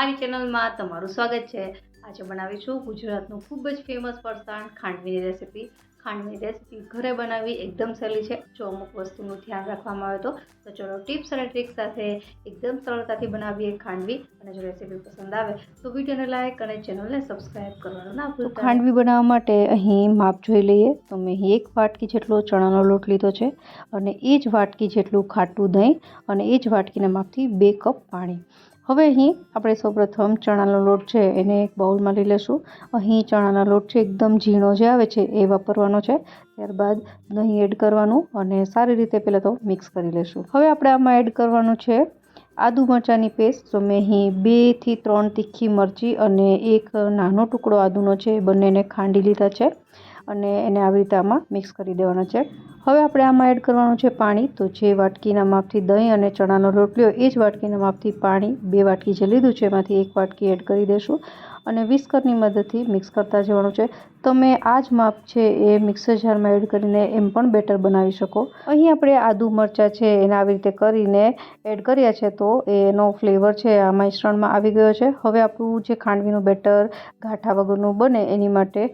મારી ચેનલમાં તમારું સ્વાગત છે। આજે બનાવીશું ગુજરાતનું ખૂબ જ ફેમસ ફરસાણ ખાંડવીની રેસીપી। ખાંડવીની રેસીપી ઘરે બનાવવી એકદમ સહેલી છે જો અમુક વસ્તુનું ધ્યાન રાખવામાં આવે તો ચલો ટિપ્સ અને ટ્રિક્સ સાથે એકદમ સરળતાથી બનાવીએ ખાંડવી। અને જો રેસીપી પસંદ આવે તો વિડીયોને લાઈક અને ચેનલને સબસ્ક્રાઈબ કરવાનું ના ભૂલતા। ખાંડવી બનાવવા માટે અહીં માપ જોઈ લઈએ તો મેં અહીં 1 વાટકી જેટલો ચણાનો લોટ લીધો છે અને એ જ વાટકી જેટલું ખાટું દહીં અને એ જ વાટકીના માપથી 2 કપ પાણી। હવે અહીં આપણે સૌપ્રથમ ચણાનો લોટ છે એને એક બાઉલમાં લઈ લેશું। અહીં ચણાનો લોટ છે એકદમ ઝીણો જે આવે છે એ વાપરવાનો છે। ત્યારબાદ દહીં એડ કરવાનું અને સારી રીતે પહેલાં તો મિક્સ કરી લેશું। હવે આપણે આમાં એડ કરવાનું છે આદુ મરચાંની પેસ્ટ। તો મેં અહીં 2 થી 3 તીખી મરચી અને એક નાનો ટુકડો આદુનો છે એ બંનેને ખાંડી લીધા છે અને એને આવી રીતે આમાં મિક્સ કરી દેવાના છે। હવે આપણે આમાં એડ કરવાનું છે પાણી। તો જે વાટકીના માપથી દહીં અને ચણાનો લોટ લ્યો એ જ વાટકીના માપથી પાણી 2 વાટકી જે લીધું છે એમાંથી 1 વાટકી એડ કરી દઈશું અને વિસ્કરની મદદથી મિક્સ કરતા જવાનું છે। તમે આ જ માપ છે એ મિક્સર જારમાં એડ કરીને એમ પણ બેટર બનાવી શકો। અહીં આપણે આદુ મરચાં છે એને આવી રીતે કરીને એડ કર્યા છે તો એનો ફ્લેવર છે આ મિશ્રણમાં આવી ગયો છે। હવે આપણું જે ખાંડવીનું બેટર ગાંઠા વગરનું બને એની માટે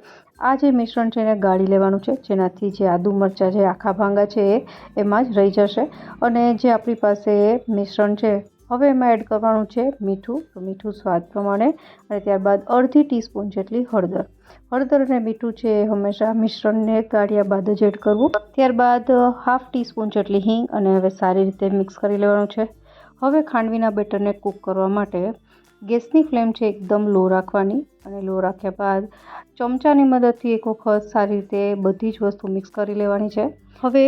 આ જે મિશ્રણ છે એને ગાળી લેવાનું છે જેનાથી જે આદુ મરચાં જે આખા ભાંગા છે એ એમાં જ રહી જશે। અને જે આપણી પાસે મિશ્રણ છે હવે એમાં એડ કરવાનું છે મીઠું। તો મીઠું સ્વાદ પ્રમાણે અને ત્યારબાદ અડધી ટીસ્પૂન જેટલી હળદર। હળદર અને મીઠું છે હંમેશા મિશ્રણને ગાળ્યા બાદ જ એડ કરવું। ત્યારબાદ હાફ ટીસ્પૂન જેટલી હિંગ અને હવે સારી રીતે મિક્સ કરી લેવાનું છે। હવે ખાંડવીના બેટરને કૂક કરવા માટે ગેસની ફ્લેમ છે એકદમ લો રાખવાની અને લો રાખ્યા બાદ ચમચાની મદદથી એક વખત સારી રીતે બધી જ વસ્તુ મિક્સ કરી લેવાની છે। હવે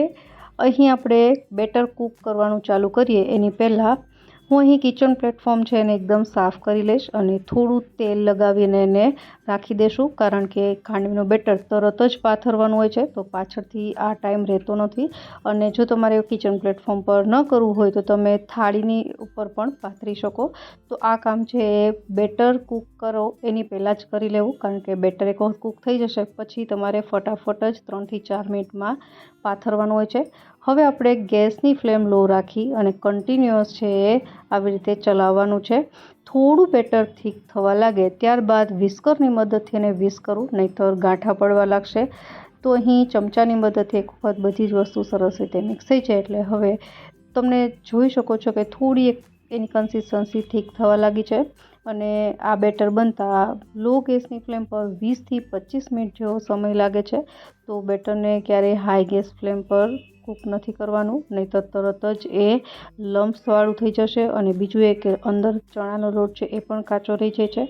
અહીં આપણે બેટર કૂક કરવાનું ચાલુ કરીએ એની પહેલાં હું અહીં કિચન પ્લેટફોર્મ છે એને એકદમ સાફ કરી લઈશ અને થોડું તેલ લગાવીને એને રાખી દઈશું કારણ કે ખાંડવીનું બેટર તરત જ પાથરવાનું હોય છે તો પાછળથી આ ટાઈમ રહેતો નથી। અને જો તમારે કિચન પ્લેટફોર્મ પર ન કરવું હોય તો તમે થાળીની ઉપર પણ પાથરી શકો। તો આ કામ છે એ બેટર કૂક કરો એની પહેલાં જ કરી લેવું કારણ કે બેટર એક વખત કૂક થઈ જશે પછી તમારે ફટાફટ જ 3 થી 4 મિનિટમાં પાથરવાનું હોય છે। હવે આપણે ગેસની ફ્લેમ લો રાખી અને કન્ટિન્યુઅસ છે એ આવી રીતે ચલાવવાનું છે। થોડું બેટર થીક થવા લાગે ત્યારબાદ વિસ્કરની મદદથી એને વિસ્ક કરું નહીંતર ગાંઠા પડવા લાગશે। તો અહીં ચમચાની મદદથી એક વખત બધી જ વસ્તુ સરસ રીતે મિક્સ થઈ જાય એટલે હવે તમને જોઈ શકો છો કે થોડી એની કન્સિસ્ટન્સી ઠીક થવા લાગી છે અને આ બેટર બનતા લો ગેસની ફ્લેમ પર 20 થી 25 મિનિટ જેવો સમય લાગે છે। તો બેટરને ક્યારેય હાઈ ગેસ ફ્લેમ પર કૂક નથી કરવાનું નહીંતર તરત જ એ લમ્પ્સવાળું થઈ જશે અને બીજું એ કે અંદર ચણાનો લોટ છે એ પણ કાચો રહી જાય છે।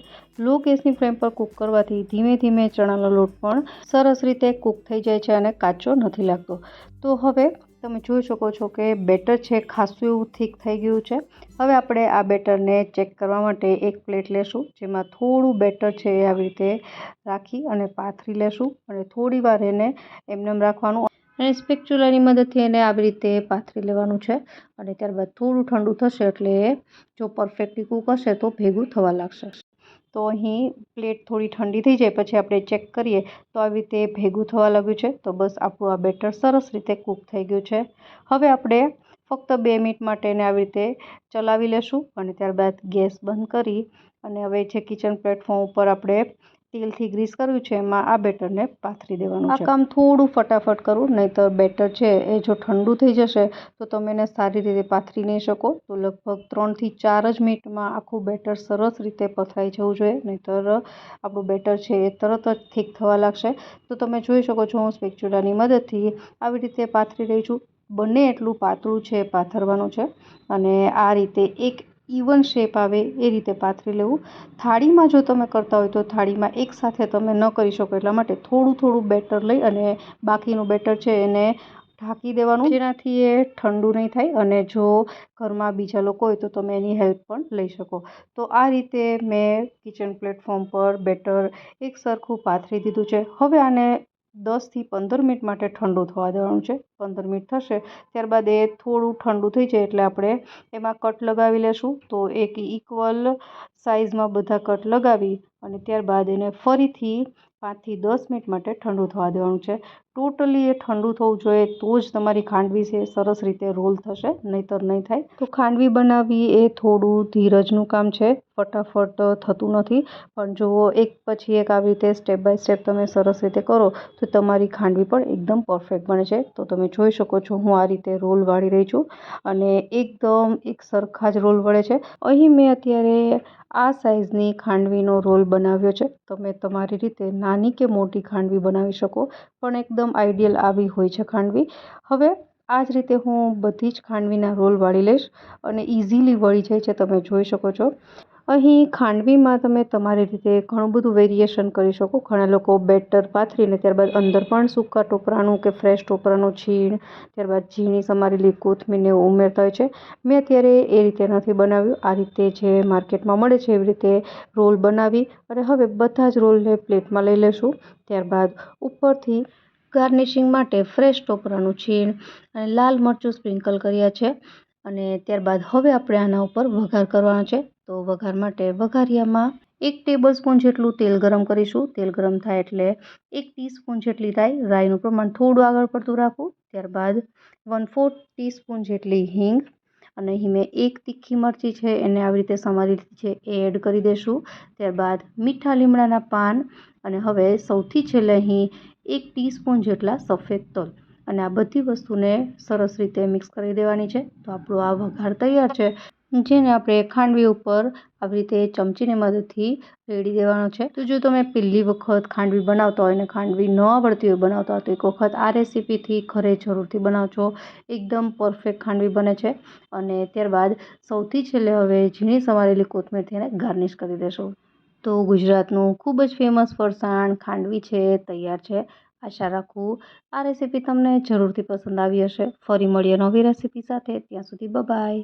લો ગેસની ફ્લેમ પર કૂક કરવાથી ધીમે ધીમે ચણાનો લોટ પણ સરસ રીતે કૂક થઈ જાય છે અને કાચો નથી લાગતો। તો હવે તમે જોઈ શકો છો કે બેટર છે ખાસું એવું થીક થઈ ગયું છે। હવે આપણે આ બેટરને ચેક કરવા માટે એક પ્લેટ લેશું જેમાં થોડું બેટર છે એ આવી રીતે રાખી અને પાથરી લેશું અને થોડી વાર એને એમનેમ રાખવાનું અને સ્પેક્ચ્યુલાની મદદથી એને આવી રીતે પાથરી લેવાનું છે અને ત્યારબાદ થોડું ઠંડુ થશે એટલે જો પરફેક્ટલી કૂક હશે તો ભેગું થવા લાગશે। તો અહીં પ્લેટ થોડી ઠંડી થઈ જાય પછી આપણે ચેક કરીએ તો આવી રીતે ભેગું થવા લાગ્યું છે તો બસ આપણું આ બેટર સરસ રીતે કૂક થઈ ગયું છે। હવે આપણે ફક્ત 2 મિનિટ માટે એને આવી રીતે ચલાવી લેશું અને ત્યારબાદ ગેસ બંધ કરી અને હવે જે કિચન પ્લેટફોર્મ ઉપર આપણે તેલથી ગ્રીસ કર્યું છે એમાં આ બેટરને પાથરી દેવાનું છે। આ કામ થોડું ફટાફટ કરું નહીંતર બેટર છે એ જો ઠંડુ થઈ જશે તો તમે એને સારી રીતે પાથરી નહીં શકો। તો લગભગ 3 થી 4 જ મિનિટમાં આખું બેટર સરસ રીતે પથરાઈ જવું જોઈએ નહીંતર આપણું બેટર છે એ તરત જ થીક થવા લાગશે। તો તમે જોઈ શકો છો હું સ્પેક્ચ્યુલાની મદદથી આવી રીતે પાથરી રહી છું। બને એટલું પાતળું છે પાથરવાનું છે અને આ રીતે એક ઇવન શેપ આવે એ રીતે પાથરી લેવું। થાળીમાં જો તમે કરતા હોય તો થાળીમાં એકસાથે તમે ન કરી શકો એટલા માટે થોડું થોડું બેટર લઈ અને બાકીનું બેટર છે એને ઢાંકી દેવાનું જેનાથી એ ઠંડુ નહીં થાય અને જો ઘરમાં બીજા લોકો હોય તો તમે એની હેલ્પ પણ લઈ શકો। તો આ રીતે મેં કિચન પ્લેટફોર્મ પર બેટર એક સરખું પાથરી દીધું છે। હવે આને 10 થી 15 મિનિટ માટે ઠંડુ થવા દેવાનું છે। 15 મિનિટ થશે ત્યારબાદ એ થોડું ઠંડુ થઈ જાય એટલે આપણે એમાં કટ લગાવી લેશું। તો એક ઇક્વલ સાઇઝમાં બધા કટ લગાવી અને ત્યારબાદ એને ફરીથી 5 થી 10 મિનિટ માટે ઠંડુ થવા દેવાનું છે। ટોટલી એ ઠંડુ થવું જોઈએ તો જ તમારી ખાંડવી છે સરસ રીતે રોલ થશે, નહીંતર નહીં થાય. તો ખાંડવી બનાવવી એ થોડું ધીરજનું કામ છે, ફટાફટ થતું નથી. પણ જો એક પછી એક આવી રીતે સ્ટેપ બાય સ્ટેપ તમે સરસ રીતે કરો તો તમારી ખાંડવી પણ એકદમ પરફેક્ટ બને છે. તો તમે જોઈ શકો છો હું આ રીતે રોલ વાળી રહી છું અને એકદમ એક સરખા જ રોલ વળે છે. અહીં મેં અત્યારે આ સાઇઝની ખાંડવીનો રોલ બનાવ્યો છે. તમે તમારી રીતે નાની કે મોટી ખાંડવી બનાવી શકો, પણ એકદમ આઈડિયલ આવી હોય છે ખાંડવી. હવે આ જ રીતે હું બધી જ ખાંડવીના રોલ વાળી લઈશ અને ઇઝીલી વળી જાય છે, તમે જોઈ શકો છો. અહીં ખાંડવીમાં તમે તમારી રીતે ઘણું બધું વેરિએશન કરી શકો. ઘણા લોકો બેટર પાથરીને ત્યારબાદ અંદર પણ સૂકા ટોપરાનું કે ફ્રેશ ટોપરાનું છીણ, ત્યારબાદ ઝીણી સમારેલી કોથમીરને એવું ઉમેરતા હોય છે. મેં અત્યારે એ રીતે નથી બનાવ્યું. આ રીતે જે માર્કેટમાં મળે છે એવી રીતે રોલ બનાવી અને હવે બધા જ રોલને પ્લેટમાં લઈ લઈશું. ત્યારબાદ ઉપરથી ગાર્નિશિંગ માટે ફ્રેશ ટોપરાનું છીણ અને લાલ મરચું સ્પ્રિંકલ કર્યા છે. અને ત્યારબાદ હવે આપણે આના ઉપર વઘાર કરવાનો છે. તો વઘાર માટે વઘારિયામાં 1 ટેબલસ્પૂન જેટલું તેલ ગરમ કરીશું. તેલ ગરમ થાય એટલે 1 ટીસ્પૂન જેટલી રાઈ, રાઈનું પ્રમાણ થોડું આગળ પડતું રાખવું. ત્યારબાદ 1/4 ટીસ્પૂન જેટલી હિંગ અને અહીં મેં 1 તીખી મરચી છે એને આવી રીતે સમારી છે એ એડ કરી દઈશું. ત્યારબાદ મીઠા લીમડાના પાન અને હવે સૌથી છેલ્લે અહીં 1 ટીસ્પૂન જેટલા સફેદ તલ અને આ બધી વસ્તુને સરસ રીતે મિક્સ કરી દેવાની છે. તો આપણો આ વઘાર તૈયાર છે, જેને આપણે ખાંડવી ઉપર આવી રીતે ચમચીની મદદથી રેડી દેવાનો છે. તો જો તમે પહેલી વખત ખાંડવી બનાવતા હોય અને ખાંડવી ન આવડતી હોય બનાવતા હોય તો એક વખત આ રેસીપીથી ઘરે જરૂરથી બનાવજો. એકદમ પરફેક્ટ ખાંડવી બને છે. અને ત્યારબાદ સૌથી છેલ્લે હવે ઝીણી સમારેલી કોથમીરથી એને ગાર્નિશ કરી દેશો. તો ગુજરાતનું ખૂબ જ ફેમસ ફરસાણ ખાંડવી છે તૈયાર છે. આશા રાખું આ રેસીપી તમને જરૂરથી પસંદ આવી હશે. ફરી મળીએ નવી રેસીપી સાથે. ત્યાં સુધી બાય.